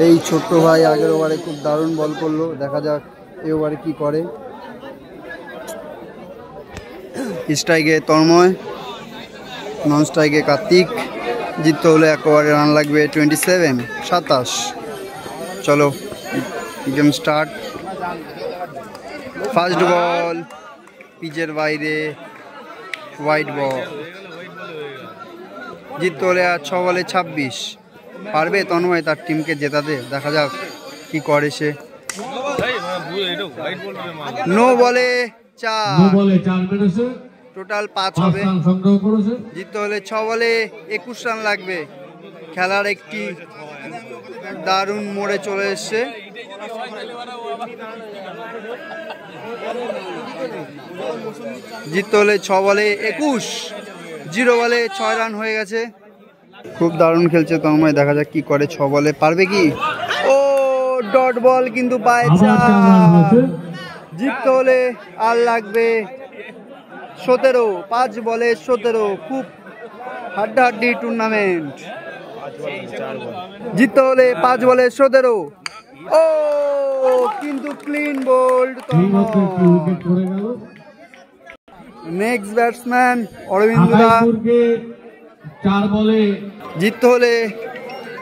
এই ছোট্ট ভাই আগের ওভারে খুব দারুণ বল করলো, দেখা যাক এই ওভারে কি করে। স্ট্রাইকে তন্ময়, নন স্ট্রাইকে কার্তিক। জিততে হলে এক ওভারে রান লাগবে 27, 27। চলো গেম স্টার্ট। ফার্স্ট বল পিচের বাইরে, হোয়াইট বল। জিততে হলে আর 6 বলে 26। পারবে তন্ময় তার টিমকে জেতাতে? দেখা যাক কি করে সে। নো বলে 4, টোটাল 5 হবে। জিততে হলে 6 বলে 21 রান লাগবে। খেলার একটি দারুণ মোড়ে চলে এসছে। জিততে হলে 6 বলে 21, 0 বলে 6 রান হয়ে গেছে। খুব দারুণ খেলছে তন্ময়, দেখা যাক কি করে। 6 বলে পারবে কি? ও ডট বল কিন্তু পায় 4। জিততে হলে আর লাগবে 17, 5 বলে 17। খুব হাড্ডাহাড্ডি টুর্নামেন্ট। জিততে হলে 5 বলে 17। ও কিন্তু clean bowled. Next batsman Arvind দা। 4 বলে জিততে হলে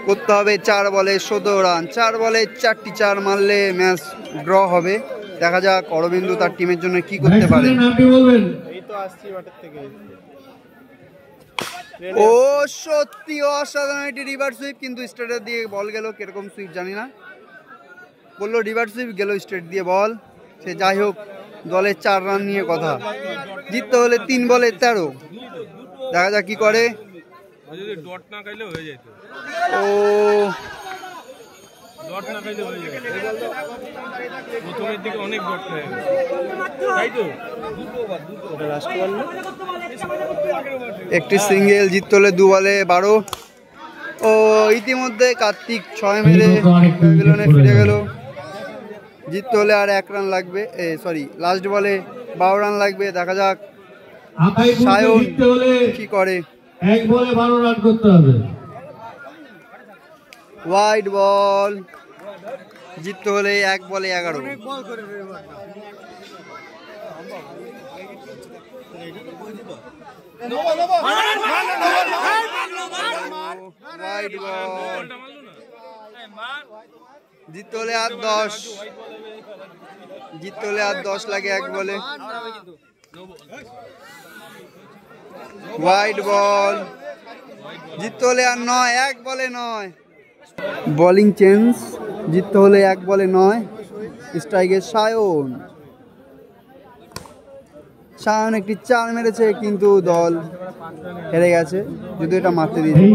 করতে হবে 4 বলে 17 রান। 4 বলে 4টি 4 মারলে ম্যাচ ড্র হবে। দেখা যাক অরবিন্দ তার টিমের জন্য কি করতে পারে। ও সত্যি অসাধারণ একটি রিভার্স সুইপ, কিন্তু স্ট্রেটের দিয়ে বল গেল। কিরকম সুইপ জানি না, বললো রিভার্স সুইপ, গেল স্ট্রেট দিয়ে বল। সে যাই হোক, দলের 4 রান নিয়ে কথা। জিততে হলে 3 বলে 13। দেখা যাক কি করে। ও একটি সিঙ্গেল। জিততে হলে 2 বলে 12। ও ইতিমধ্যে কার্তিক 6 মেরে প্যাভিলিয়নে ফিরে গেল। জিততে হলে আর 1 রান লাগবে, সরি লাস্ট বলে 12 রান লাগবে। দেখা যাক সায়ন কি করে। 1 বলে 12 রান করতে হবে। White ball. জিততে হলে 1 বলে 11। White ball. জিততে হলে আর 10। জিততে হলে আর 10 লাগে 1 বলে। White ball. জিততে হলে আর 9, 1 বলে 9। Bowling change. জিততে হলে 1 বলে 9। স্ট্রাইকে সায়ন। সায়ন একটি 4 মেরেছে, কিন্তু দল হেরে গেছে, যদি এটা মারতে দিয়েছে।